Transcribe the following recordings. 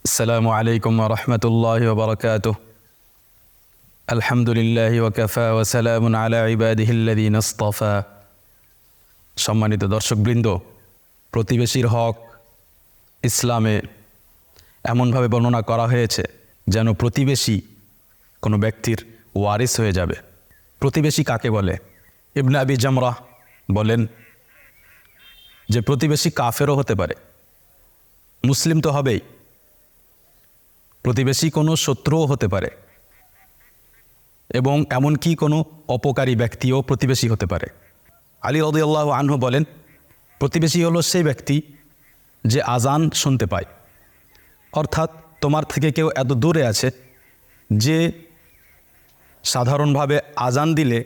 আসসালামু আলাইকুম ওয়া রাহমাতুল্লাহি ওয়া বারাকাতুহু। আলহামদুলিল্লাহি ওয়া কাফা ওয়া সালামুন আলা ইবাদিহিল্লাযীনা ইসতাফা। সম্মানিত দর্শকবৃন্দ, প্রতিবেশীর হক ইসলামে এমনভাবে বর্ণনা করা হয়েছে যেন প্রতিবেশী কোনো ব্যক্তির ওয়ারিস হয়ে যাবে। প্রতিবেশী কাকে বলে? ইবনে আবি জামরাহ বলেন যে প্রতিবেশী কাফেরও হতে পারে, মুসলিম তো হবেই, প্রতিবেশী কোনো শত্রুও হতে পারে এবং এমনকি কোনো অপকারী ব্যক্তিও প্রতিবেশী হতে পারে। আলী রাদিয়াল্লাহু আনহু বলেন, প্রতিবেশী হলো সেই ব্যক্তি যে আজান শুনতে পায়, অর্থাৎ তোমার থেকে কেউ এত দূরে আছে যে সাধারণভাবে আজান দিলে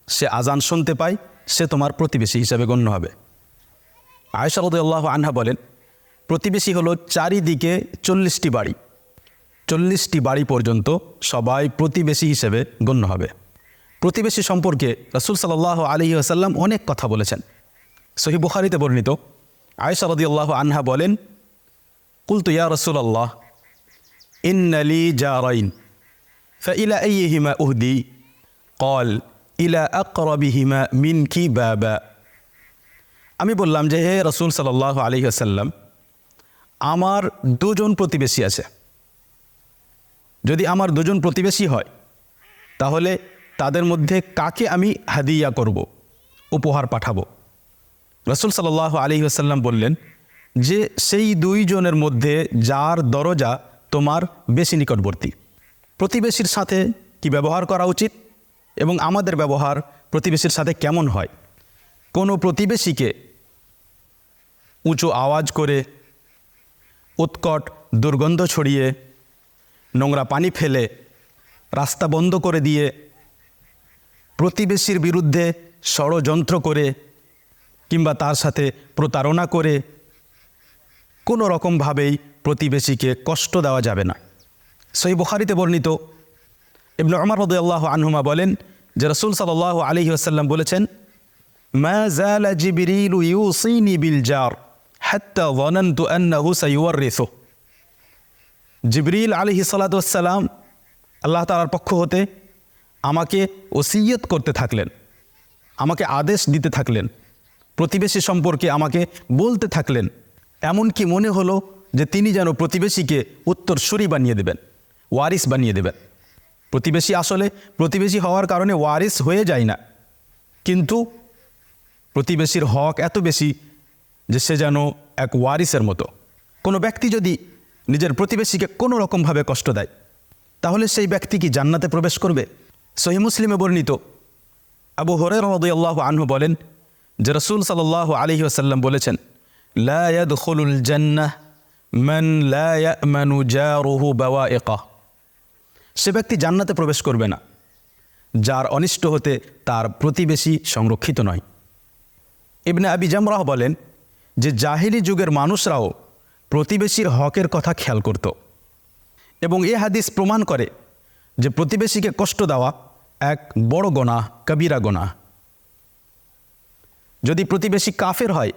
সে আজান শুনতে পায়, সে তোমার প্রতিবেশী হিসাবে গণ্য হবে। আয়েশা রাদিয়াল্লাহু আনহা বলেন, প্রতিবেশী হলো চারিদিকে 40টি বাড়ি, 40টি বাড়ি পর্যন্ত সবাই প্রতিবেশী হিসেবে গণ্য হবে। প্রতিবেশী সম্পর্কে রাসূল সাল্লাল্লাহু আলাইহি ওয়াসাল্লাম অনেক কথা বলেছেন। সহিহ বুখারীতে বর্ণিত আয়েশা রাদিয়াল্লাহু আনহা বলেন, কুলতু ইয়া রাসূলাল্লাহ ইন্না লি জারাইন ফাইলা আইয়িহিমা উহদি ক্বাল ইলা আকরাবিহিমা মিনকি বাবা। আমি বললাম যে হে রাসূল সাল্লাল্লাহু আলাইহি ওয়াসাল্লাম, আমার দুজন প্রতিবেশী আছে। যদি আমার দুজন প্রতিবেশী হয় তাহলে তাদের মধ্যে কাকে আমি হাদিয়া করব, উপহার পাঠাবো? রাসূল সাল্লাল্লাহু আলাইহি ওয়াসাল্লাম বললেন যে সেই দুইজনের মধ্যে যার দরজা তোমার বেশি নিকটবর্তী। প্রতিবেশীর সাথে কি ব্যবহার করা উচিত এবং আমাদের ব্যবহার প্রতিবেশীর সাথে কেমন হয়? কোনো প্রতিবেশীকে উঁচু আওয়াজ করে, উৎকট দুর্গন্ধ ছড়িয়ে, নোংরা পানি ফেলে, রাস্তা বন্ধ করে দিয়ে, প্রতিবেশীর বিরুদ্ধে ষড়যন্ত্র করে কিংবা তার সাথে প্রতারণা করে কোনো রকমভাবেই প্রতিবেশীকে কষ্ট দেওয়া যাবে না। সহিহ বুখারীতে বর্ণিত ইবনে উমর রাদিয়াল্লাহু আনহুমা বলেন যে রাসূল সাল্লাল্লাহু আলাইহি ওয়াসাল্লাম বলেছেন, মা যালা জিবরিলু ইউসিনি বিল জার হাত্তা যানানতু আন্নাহু সায়ুওয়ারিসু। জিবরিল আলাইহিস সালাতু ওয়াস সালাম আল্লাহ তাআলার পক্ষ হতে আমাকে ওসিয়ত করতে থাকলেন, আমাকে আদেশ দিতে থাকলেন, প্রতিবেশী সম্পর্কে আমাকে বলতে থাকলেন, এমনকি মনে হলো যে তিনি যেন প্রতিবেশীকে উত্তরসূরি বানিয়ে দেবেন, ওয়ারিস বানিয়ে দেবেন। প্রতিবেশী আসলে প্রতিবেশী হওয়ার কারণে ওয়ারিস হয়ে যায় না, কিন্তু প্রতিবেশীর হক এত বেশি যে সে যেন এক ওয়ারিসের মতো। কোনো ব্যক্তি যদি নিজের প্রতিবেশীকে কোনো রকমভাবে কষ্ট দেয় তাহলে সেই ব্যক্তি কি জান্নাতে প্রবেশ করবে? সহিহ মুসলিমে বর্ণিত আবু হুরায়রা রাদিয়াল্লাহু আনহু বলেন যে রাসূল সাল্লাল্লাহু আলাইহি ওয়াসাল্লাম বলেছেন, লা ইয়াদখুলুল জান্নাহ মান লা ইয়ামানু জারুহু বাওয়াইকা। সে ব্যক্তি জান্নাতে প্রবেশ করবে না যার অনিষ্ট হতে তার প্রতিবেশী সংরক্ষিত নয়। ইবনে আবি জামরাহ বলেন যে জাহিলি যুগের মানুষরাও প্রতিবেশীর হকের কথা খেয়াল করত এবং এ হাদিস প্রমাণ করে যে প্রতিবেশীকে কষ্ট দেওয়া এক বড় গুনাহ, কবিরা গুনাহ। যদি প্রতিবেশী কাফের হয়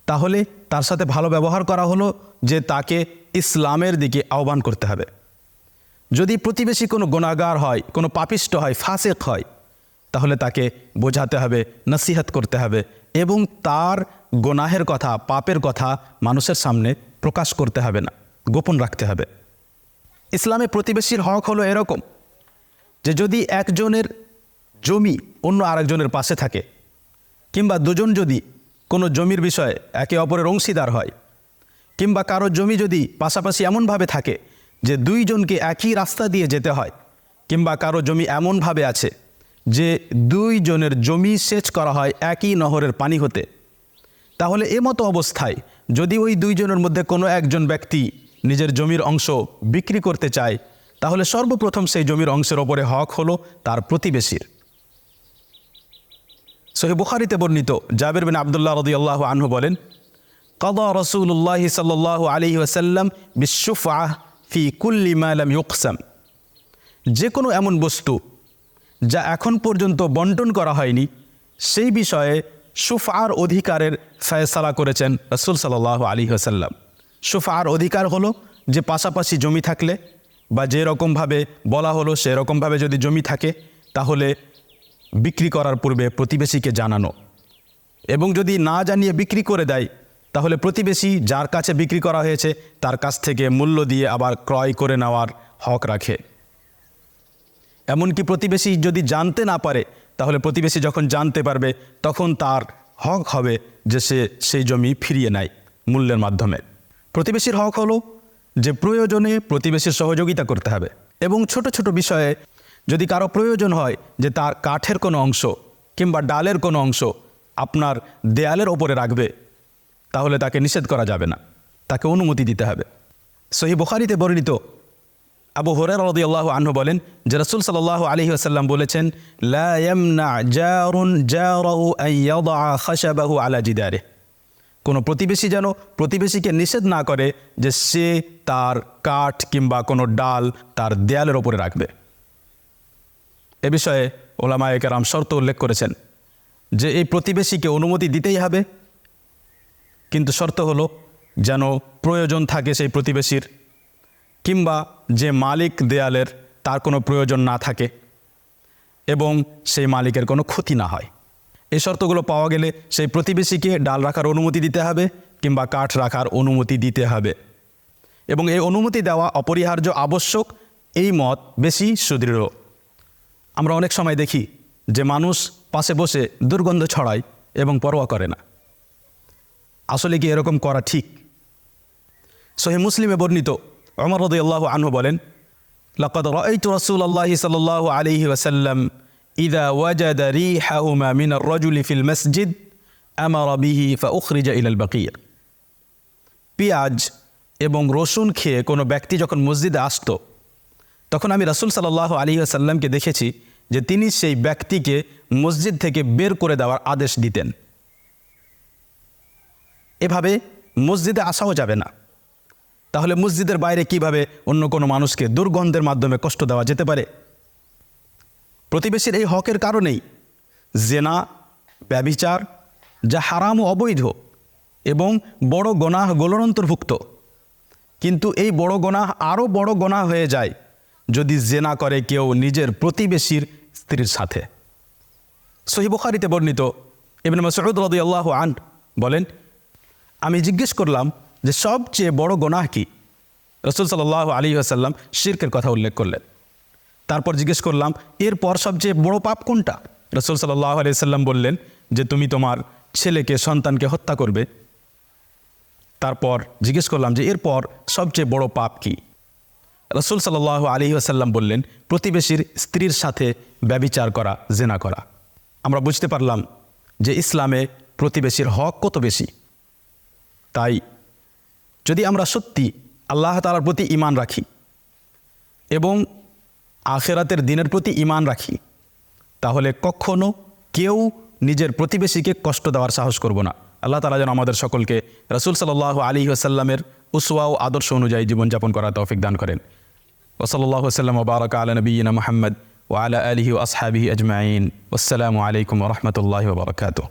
তাহলে তার সাথে ভালো ব্যবহার করা হলো যে তাকে ইসলামের দিকে আহ্বান করতে হবে। যদি প্রতিবেশী কোনো গুনাহগার হয়, কোনো পাপিষ্ট হয়, ফাসিক হয়, তাহলে তাকে বোঝাতে হবে, নসিহত করতে হবে এবং তার গুনাহের কথা, পাপের কথা মানুষের সামনে প্রকাশ করতে হবে না, গোপন রাখতে হবে। ইসলামে প্রতিবেশীর হক হলো এরকম যে যদি একজনের জমি অন্য আরেকজনের পাশে থাকে কিংবা দুজন যদি কোনো জমির বিষয়ে একে অপরের অংশীদার হয় কিংবা কারো জমি যদি পাশাপাশি এমনভাবে থাকে যে দুইজনকে একই রাস্তা দিয়ে যেতে হয় কিংবা কারো জমি এমনভাবে আছে যে দুইজনের জমি সেচ করা হয় একই নহরের পানি হতে, তাহলে এমতো অবস্থায় যদি ওই দুইজনের মধ্যে কোনো একজন ব্যক্তি নিজের জমির অংশ বিক্রি করতে চায় তাহলে সর্বপ্রথম সেই জমির অংশের ওপরে হক হলো তার প্রতিবেশীর। সহিহ বুখারীতে বর্ণিত জাবির বিন আব্দুল্লাহ রাদিয়াল্লাহু আনহু বলেন, কাদা রাসূলুল্লাহ সাল্লাল্লাহু আলাইহি ওয়াসাল্লাম বিশ-শুফআহ ফি কুল্লি মা লাম ইউকসাম। যে কোনো এমন বস্তু যা এখন পর্যন্ত বন্টন করা হয়নি সেই বিষয়ে শুফআর অধিকারের ফয়সালা করেছেন রাসূল সাল্লাল্লাহু আলাইহি ওয়াসাল্লাম। শুফআর অধিকার হলো যে পাশাপাশি জমি থাকলে বা যেরকমভাবে বলা হলো সেরকমভাবে যদি জমি থাকে তাহলে বিক্রি করার পূর্বে প্রতিবেশীকে জানানো, এবং যদি না জানিয়ে বিক্রি করে দেয় তাহলে প্রতিবেশী যার কাছে বিক্রি করা হয়েছে তার কাছ থেকে মূল্য দিয়ে আবার ক্রয় করে নেওয়ার হক রাখে। এমনকি প্রতিবেশী যদি জানতে না পারে তাহলে প্রতিবেশী যখন জানতে পারবে তখন তার হক হবে যে সে সেই জমি ফিরিয়ে নেয় মূল্যের মাধ্যমে। প্রতিবেশীর হক হলো যে প্রয়োজনে প্রতিবেশীর সহযোগিতা করতে হবে, এবং ছোট ছোট বিষয়ে যদি কারো প্রয়োজন হয় যে তার কাঠের কোনো অংশ কিংবা ডালের কোনো অংশ আপনার দেয়ালের ওপরে রাখবে, তাহলে তাকে নিষেধ করা যাবে না, তাকে অনুমতি দিতে হবে। সহিহ বুখারীতে বর্ণিত আবু হুরায়রা রাদিয়াল্লাহু আনহু বলেন যে রাসূল সাল্লাল্লাহু আলাইহি ওয়াসাল্লাম বলেছেন, লা ইয়ামনা জারুন জারাহু আন ইয়াদা খাশাবাহু আলা জিদারিহি, কোনো প্রতিবেশী যেন প্রতিবেশীকে নিষেধ না করে যে সে তার কাঠ কিংবা কোনো ডাল তার দেয়ালের ওপরে রাখবে। এ বিষয়ে ওলামায়ে কেরাম শর্ত উল্লেখ করেছেন যে এই প্রতিবেশীকে অনুমতি দিতেই হবে, কিন্তু শর্ত হলো যেন প্রয়োজন থাকে সেই প্রতিবেশীর, কিংবা যে মালিক দেয়ালের তার কোনো প্রয়োজন না থাকে এবং সেই মালিকের কোনো ক্ষতি না হয়। এই শর্তগুলো পাওয়া গেলে সেই প্রতিবেশীকে ডাল রাখার অনুমতি দিতে হবে কিংবা কাঠ রাখার অনুমতি দিতে হবে, এবং এই অনুমতি দেওয়া অপরিহার্য আবশ্যক, এই মত বেশি সুদৃঢ়। আমরা অনেক সময় দেখি যে মানুষ পাশে বসে দুর্গন্ধ ছড়ায় এবং পরোয়া করে না। আসলে কি এরকম করা ঠিক? সহিহ মুসলিমে বর্ণিত ওমর রাদিয়াল্লাহু আনহু বলেন, লাকাদ রাআইতু রাসূলুল্লাহি সাল্লাল্লাহু আলাইহি ওয়াসাল্লাম ইযা ওয়াজাদা রিহাহুমা মিনার রাজুলি ফিল মসজিদ আমারা বিহি ফাউখরিজা ইলাল বাকিয়া। পেঁয়াজ এবং রসুন খেয়ে কোনো ব্যক্তি যখন মসজিদে আসতো তখন আমি রাসূল সাল্লাল্লাহু আলাইহি ওয়াসাল্লামকে দেখেছি যে তিনি সেই ব্যক্তিকে মসজিদ থেকে বের করে দেওয়ার আদেশ দিতেন। এভাবে মসজিদে আসাও যাবে না, তাহলে মসজিদের বাইরে কিভাবে অন্য কোনো মানুষকে দুর্গন্ধের মাধ্যমে কষ্ট দেওয়া যেতে পারে? প্রতিবেশীর এই হকের কারণেই জেনা, ব্যভিচার, যা হারাম ও অবৈধ এবং বড় গুনাহগুলোর অন্তর্ভুক্ত, কিন্তু এই বড় গুনাহ আরও বড় গুনাহ হয়ে যায় যদি জেনা করে কেউ নিজের প্রতিবেশীর স্ত্রীর সাথে। সহিহ বুখারীতে বর্ণিত ইবনে মাসউদ রাদিয়াল্লাহু আনহু বলেন, আমি জিজ্ঞেস করলাম যে সবচেয়ে বড় গুনাহ কি? রাসূল সাল্লাল্লাহু আলাইহি ওয়াসাল্লাম শিরকের কথা উল্লেখ করলেন। তারপর জিজ্ঞেস করলাম এরপর সবচেয়ে বড় পাপ কোনটা? রাসূল সাল্লাল্লাহু আলাইহি ওয়াসাল্লাম বললেন যে তুমি তোমার ছেলেকে, সন্তানকে হত্যা করবে। তারপর জিজ্ঞেস করলাম যে এরপর সবচেয়ে বড় পাপ কি? রাসূল সাল্লাল্লাহু আলাইহি ওয়াসাল্লাম বললেন প্রতিবেশীর স্ত্রীর সাথে ব্যভিচার করা, জেনা করা। আমরা বুঝতে পারলাম যে ইসলামে প্রতিবেশীর হক কত বেশি। তাই যদি আমরা সত্যি আল্লাহ তাআলার প্রতি ঈমান রাখি এবং আখিরাতের দিনের প্রতি ঈমান রাখি, তাহলে কখনো কেউ নিজের প্রতিবেশীকে কষ্ট দেওয়ার সাহস করব না। আল্লাহ তাআলা যেন আমাদের সকলকে রাসূল সাল্লাল্লাহু আলাইহি ওয়াসাল্লামের উসওয়া ও আদর্শ অনুযায়ী জীবনযাপন করার তৌফিক দান করেন। ওয়া সাল্লাল্লাহু ওয়াসাল্লাম ওয়া বারাকা আলা নবিয়িনা মুহাম্মদ ওয়া আলা আলিহি ওয়া আসহাবিহি আজমাইন। ওয়াসসালামু আলাইকুম ওয়া রাহমাতুল্লাহি ওয়া বারাকাতুহু।